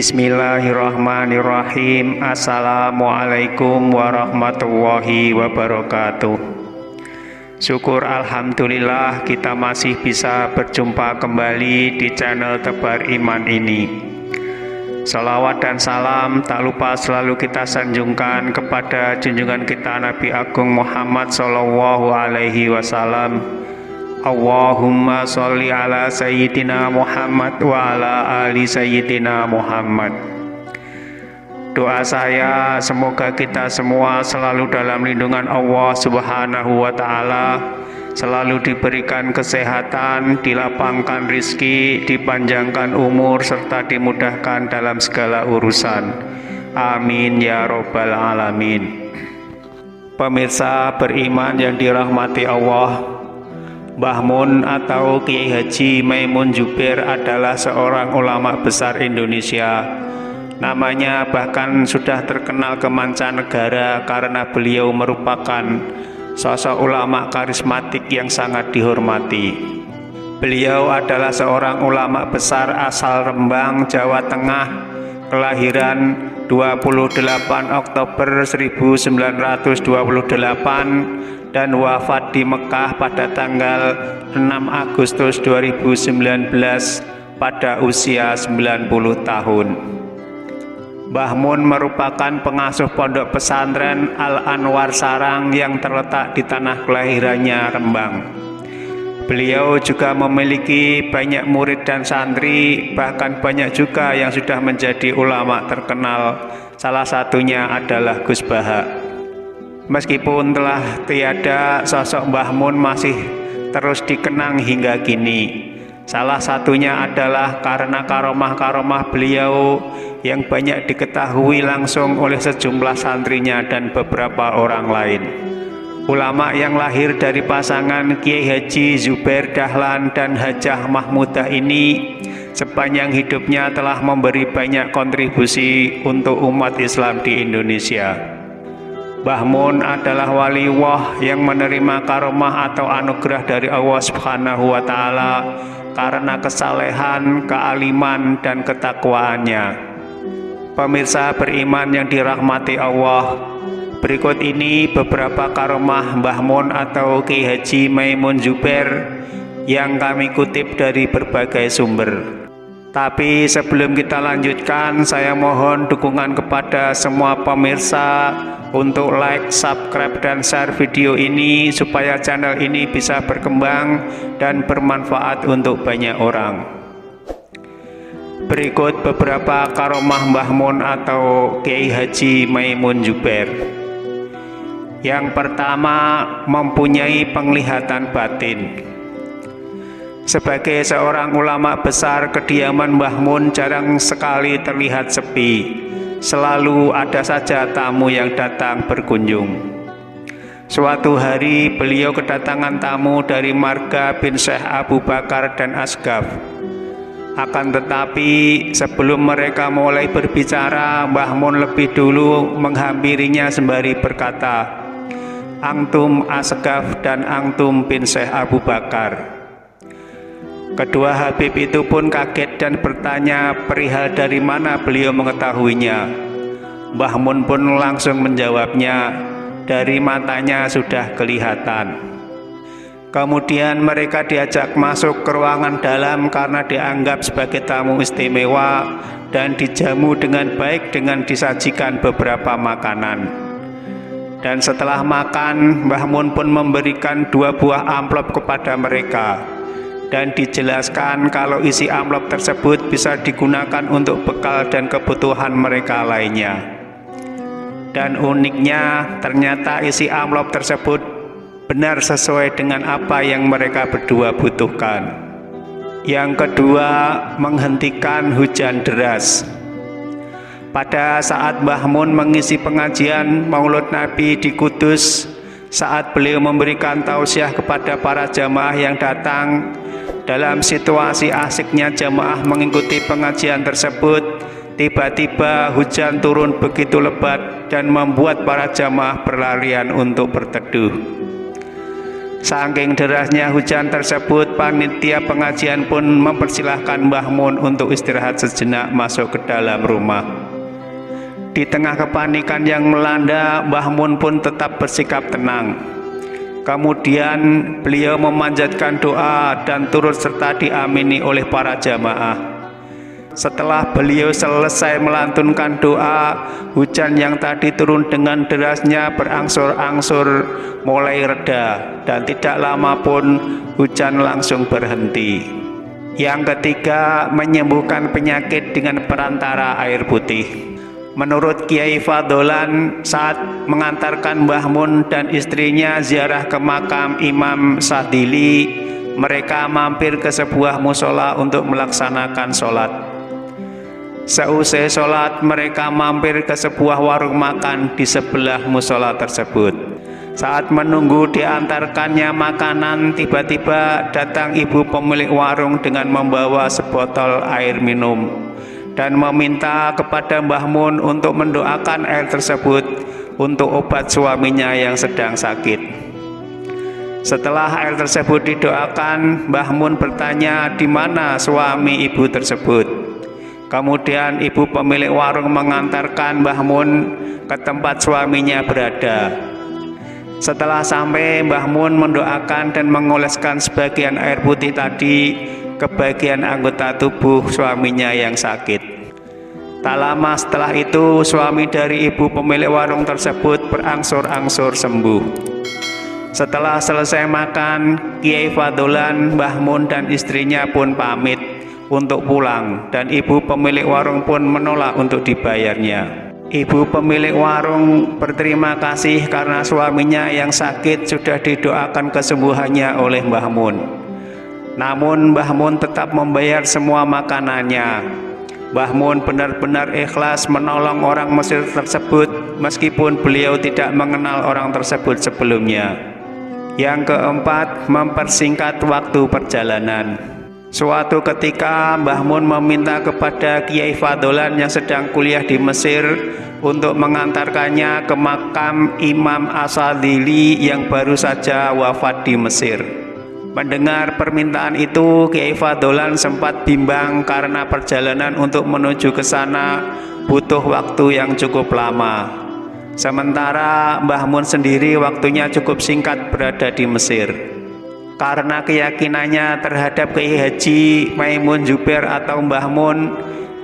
Bismillahirrahmanirrahim. Assalamualaikum warahmatullahi wabarakatuh. Syukur alhamdulillah kita masih bisa berjumpa kembali di channel Tebar Iman ini. Salawat dan salam tak lupa selalu kita sanjungkan kepada junjungan kita Nabi Agung Muhammad Sallallahu Alaihi Wasallam. Allahumma sholli ala Sayyidina Muhammad wa ala ali Sayyidina Muhammad. Doa saya semoga kita semua selalu dalam lindungan Allah Subhanahu wa Ta'ala, selalu diberikan kesehatan, dilapangkan rizki, dipanjangkan umur, serta dimudahkan dalam segala urusan. Amin ya Rabbal Alamin. Pemirsa beriman yang dirahmati Allah, Mbah Mun atau Kiai Haji Maimun Zubair adalah seorang ulama besar Indonesia. Namanya bahkan sudah terkenal ke mancanegara karena beliau merupakan sosok ulama karismatik yang sangat dihormati. Beliau adalah seorang ulama besar asal Rembang, Jawa Tengah, kelahiran 28 Oktober 1928 dan wafat di Mekah pada tanggal 6 Agustus 2019 pada usia 90 tahun. Mbah Mun merupakan pengasuh pondok pesantren Al-Anwar Sarang yang terletak di tanah kelahirannya Rembang. Beliau juga memiliki banyak murid dan santri, bahkan banyak juga yang sudah menjadi ulama terkenal. Salah satunya adalah Gus Baha. Meskipun telah tiada, sosok Mbah Mun masih terus dikenang hingga kini. Salah satunya adalah karena karomah-karomah beliau yang banyak diketahui langsung oleh sejumlah santrinya dan beberapa orang lain. Ulama yang lahir dari pasangan Kiai Haji Zubair Dahlan dan Hajah Mahmudah ini sepanjang hidupnya telah memberi banyak kontribusi untuk umat Islam di Indonesia. Mbah Mun adalah waliullah yang menerima karomah atau anugerah dari Allah Subhanahu wa Ta'ala karena kesalehan, kealiman, dan ketakwaannya. Pemirsa beriman yang dirahmati Allah, berikut ini beberapa karomah Mbah Mun atau Kiai Haji Maimun Zubair yang kami kutip dari berbagai sumber. Tapi sebelum kita lanjutkan, saya mohon dukungan kepada semua pemirsa untuk like, subscribe, dan share video ini supaya channel ini bisa berkembang dan bermanfaat untuk banyak orang. Berikut beberapa karomah Mbah Mun atau Kiai Haji Maimun Zubair. Yang pertama, mempunyai penglihatan batin. Sebagai seorang ulama besar, kediaman Mbah Mun jarang sekali terlihat sepi. Selalu ada saja tamu yang datang berkunjung. Suatu hari beliau kedatangan tamu dari marga bin Syekh Abu Bakar dan Asgaf. Akan tetapi sebelum mereka mulai berbicara, Mbah Mun lebih dulu menghampirinya sembari berkata, "Antum Asgaf dan antum bin Syekh Abu Bakar." Kedua Habib itu pun kaget dan bertanya perihal dari mana beliau mengetahuinya. Mbah Mun pun langsung menjawabnya, dari matanya sudah kelihatan. Kemudian mereka diajak masuk ke ruangan dalam karena dianggap sebagai tamu istimewa dan dijamu dengan baik dengan disajikan beberapa makanan. Dan setelah makan, Mbah Mun pun memberikan 2 buah amplop kepada mereka dan dijelaskan kalau isi amplop tersebut bisa digunakan untuk bekal dan kebutuhan mereka lainnya. Dan uniknya, ternyata isi amplop tersebut benar sesuai dengan apa yang mereka berdua butuhkan. Yang kedua, menghentikan hujan deras. Pada saat Mbah Mun mengisi pengajian Maulud Nabi di Kudus, saat beliau memberikan tausiah kepada para jamaah yang datang, dalam situasi asiknya jamaah mengikuti pengajian tersebut, tiba-tiba hujan turun begitu lebat dan membuat para jamaah berlarian untuk berteduh. Saking derasnya hujan tersebut, panitia pengajian pun mempersilahkan Mbah Mun untuk istirahat sejenak masuk ke dalam rumah. Di tengah kepanikan yang melanda, Mbah Mun pun tetap bersikap tenang. Kemudian beliau memanjatkan doa dan turut serta diamini oleh para jamaah. Setelah beliau selesai melantunkan doa, hujan yang tadi turun dengan derasnya berangsur-angsur mulai reda, dan tidak lama pun hujan langsung berhenti. Yang ketiga, menyembuhkan penyakit dengan perantara air putih. Menurut Kiai Fadholan, saat mengantarkan Mbah Mun dan istrinya ziarah ke makam Imam Sadili, mereka mampir ke sebuah musola untuk melaksanakan sholat. Seusai sholat, mereka mampir ke sebuah warung makan di sebelah musola tersebut. Saat menunggu diantarkannya makanan, tiba-tiba datang ibu pemilik warung dengan membawa sebotol air minum dan meminta kepada Mbah Mun untuk mendoakan air tersebut untuk obat suaminya yang sedang sakit. Setelah air tersebut didoakan, Mbah Mun bertanya di mana suami ibu tersebut. Kemudian ibu pemilik warung mengantarkan Mbah Mun ke tempat suaminya berada. Setelah sampai, Mbah Mun mendoakan dan mengoleskan sebagian air putih tadi ke bagian anggota tubuh suaminya yang sakit. Tak lama setelah itu, suami dari ibu pemilik warung tersebut berangsur-angsur sembuh. Setelah selesai makan, Kiai Fadholan, Mbah Mun dan istrinya pun pamit untuk pulang, dan ibu pemilik warung pun menolak untuk dibayarnya. Ibu pemilik warung berterima kasih karena suaminya yang sakit sudah didoakan kesembuhannya oleh Mbah Mun. Namun Mbah Mun tetap membayar semua makanannya. Mbah Mun benar-benar ikhlas menolong orang Mesir tersebut meskipun beliau tidak mengenal orang tersebut sebelumnya. Yang keempat, mempersingkat waktu perjalanan. Suatu ketika Mbah Mun meminta kepada Kiai Fadholan yang sedang kuliah di Mesir untuk mengantarkannya ke makam Imam As-Sadili yang baru saja wafat di Mesir. Mendengar permintaan itu, Kiai Fadholan sempat bimbang karena perjalanan untuk menuju ke sana butuh waktu yang cukup lama. Sementara Mbah Mun sendiri waktunya cukup singkat berada di Mesir. Karena keyakinannya terhadap Kiai Haji Maimun Zubair atau Mbah Mun,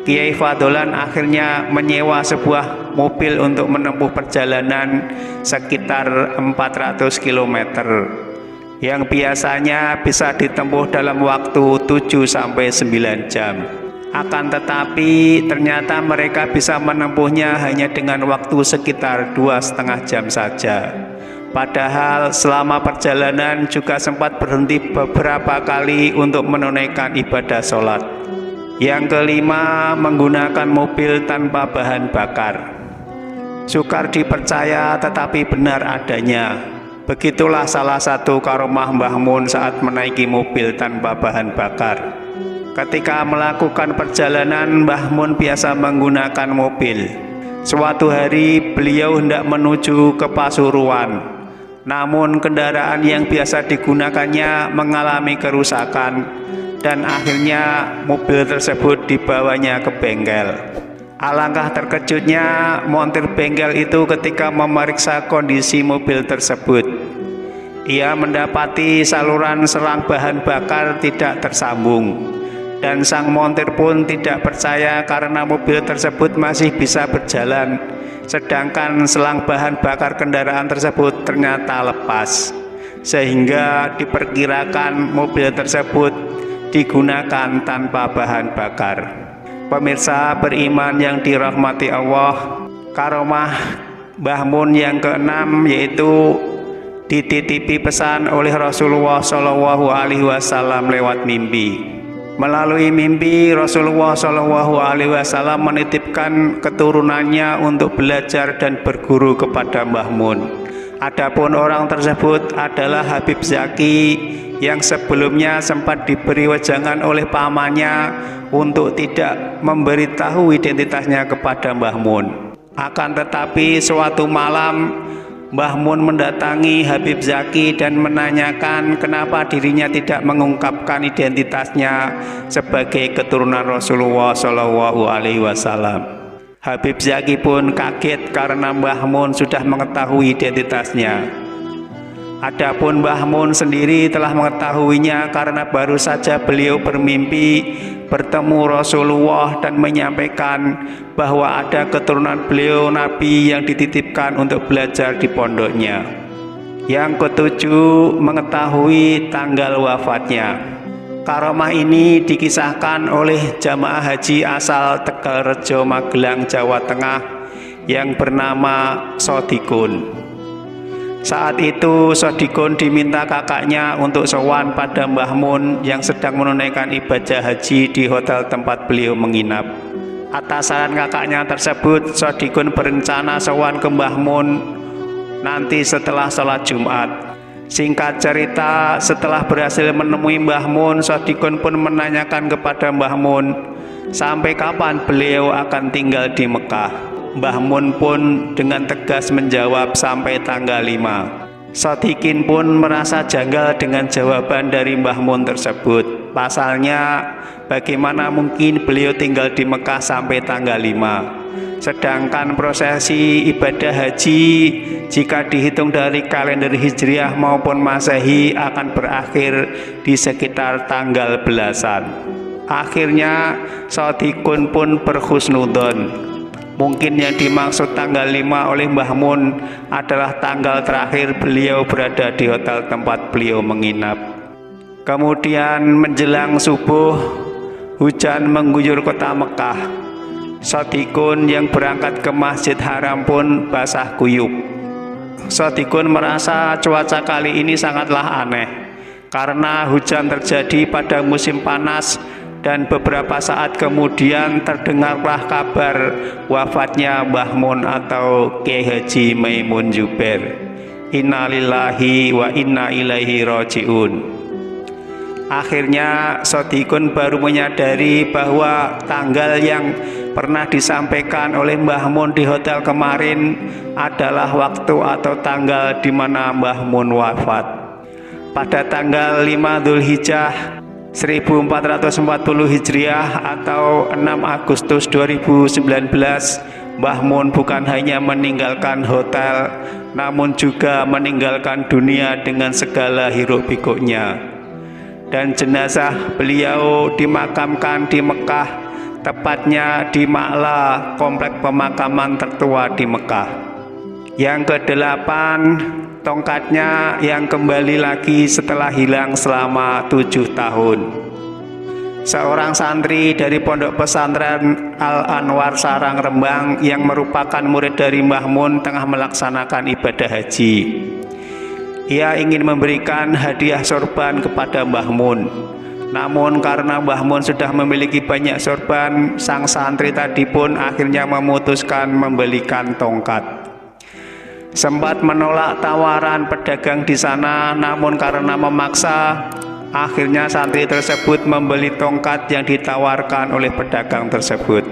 Kiai Fadholan akhirnya menyewa sebuah mobil untuk menempuh perjalanan sekitar 400 km yang biasanya bisa ditempuh dalam waktu 7-9 jam. Akan tetapi ternyata mereka bisa menempuhnya hanya dengan waktu sekitar 2,5 jam saja. Padahal selama perjalanan juga sempat berhenti beberapa kali untuk menunaikan ibadah sholat. Yang kelima, menggunakan mobil tanpa bahan bakar. Sukar dipercaya tetapi benar adanya. Begitulah salah satu karomah Mbah Mun saat menaiki mobil tanpa bahan bakar. Ketika melakukan perjalanan, Mbah Mun biasa menggunakan mobil. Suatu hari beliau hendak menuju ke Pasuruan. Namun kendaraan yang biasa digunakannya mengalami kerusakan dan akhirnya mobil tersebut dibawanya ke bengkel. Alangkah terkejutnya montir bengkel itu ketika memeriksa kondisi mobil tersebut. Ia mendapati saluran selang bahan bakar tidak tersambung, dan sang montir pun tidak percaya karena mobil tersebut masih bisa berjalan, sedangkan selang bahan bakar kendaraan tersebut ternyata lepas, sehingga diperkirakan mobil tersebut digunakan tanpa bahan bakar. Pemirsa beriman yang dirahmati Allah, karomah Mbah Mun yang keenam yaitu dititipi pesan oleh Rasulullah SAW lewat mimpi. Melalui mimpi, Rasulullah SAW menitipkan keturunannya untuk belajar dan berguru kepada Mbah Mun. Adapun orang tersebut adalah Habib Zaki yang sebelumnya sempat diberi wejangan oleh pamannya untuk tidak memberitahu identitasnya kepada Mbah Mun. Akan tetapi suatu malam Mbah Mun mendatangi Habib Zaki dan menanyakan kenapa dirinya tidak mengungkapkan identitasnya sebagai keturunan Rasulullah Shallallahu Alaihi Wasallam. Habib Zaki pun kaget karena Mbah Mun sudah mengetahui identitasnya. Adapun Mbah Mun sendiri telah mengetahuinya karena baru saja beliau bermimpi bertemu Rasulullah dan menyampaikan bahwa ada keturunan beliau Nabi yang dititipkan untuk belajar di pondoknya. Yang ketujuh, mengetahui tanggal wafatnya. Karomah ini dikisahkan oleh jamaah haji asal Tegalrejo, Magelang, Jawa Tengah yang bernama Sodikun. Saat itu Sodikun diminta kakaknya untuk sowan pada Mbah Mun yang sedang menunaikan ibadah haji di hotel tempat beliau menginap. Atas saran kakaknya tersebut, Sodikun berencana sowan ke Mbah Mun nanti setelah sholat Jumat. Singkat cerita, setelah berhasil menemui Mbah Mun, Sodikun pun menanyakan kepada Mbah Mun sampai kapan beliau akan tinggal di Mekah. Mbah Mun pun dengan tegas menjawab sampai tanggal 5. Sodikin pun merasa janggal dengan jawaban dari Mbah Mun tersebut. Pasalnya, bagaimana mungkin beliau tinggal di Mekah sampai tanggal 5? Sedangkan prosesi ibadah haji jika dihitung dari kalender Hijriah maupun Masehi akan berakhir di sekitar tanggal belasan. Akhirnya Sodikun pun berhusnudon. Mungkin yang dimaksud tanggal 5 oleh Mbah Mun adalah tanggal terakhir beliau berada di hotel tempat beliau menginap. Kemudian menjelang subuh, hujan mengguyur kota Mekah. Sodikun yang berangkat ke Masjid Haram pun basah kuyup. Sodikun merasa cuaca kali ini sangatlah aneh karena hujan terjadi pada musim panas. Dan beberapa saat kemudian terdengarlah kabar wafatnya Mbah Mun atau Kyai Haji Maimun Zubair. Innalillahi wa inna ilaihi rajiun. Akhirnya Sodikun baru menyadari bahwa tanggal yang pernah disampaikan oleh Mbah Mun di hotel kemarin adalah waktu atau tanggal di mana Mbah Mun wafat. Pada tanggal 5 Dzulhijjah 1440 Hijriah atau 6 Agustus 2019, Mbah Mun bukan hanya meninggalkan hotel, namun juga meninggalkan dunia dengan segala hiruk pikuknya. Dan jenazah beliau dimakamkan di Mekah, tepatnya di Ma'la, komplek pemakaman tertua di Mekah. Yang kedelapan, tongkatnya yang kembali lagi setelah hilang selama 7 tahun. Seorang santri dari pondok pesantren Al-Anwar Sarang Rembang yang merupakan murid dari Mbah Mun tengah melaksanakan ibadah haji. Ia ingin memberikan hadiah sorban kepada Mbah Mun. Namun karena Mbah Mun sudah memiliki banyak sorban, sang santri tadi pun akhirnya memutuskan membelikan tongkat. Sempat menolak tawaran pedagang di sana, namun karena memaksa, akhirnya santri tersebut membeli tongkat yang ditawarkan oleh pedagang tersebut.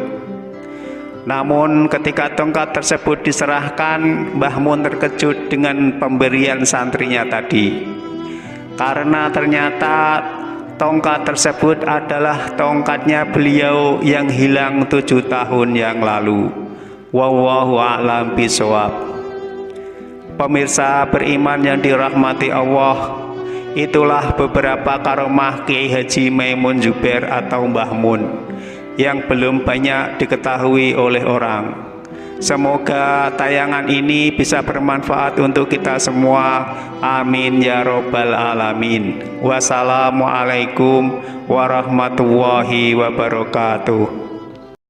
Namun ketika tongkat tersebut diserahkan, Mbah Mun terkejut dengan pemberian santrinya tadi. Karena ternyata tongkat tersebut adalah tongkatnya beliau yang hilang 7 tahun yang lalu. Wallahu a'lam bishawab. Pemirsa beriman yang dirahmati Allah, itulah beberapa karomah Kyai Haji Maimun Zubair atau Mbah Mun yang belum banyak diketahui oleh orang. Semoga tayangan ini bisa bermanfaat untuk kita semua. Amin ya robbal alamin. Wassalamualaikum warahmatullahi wabarakatuh.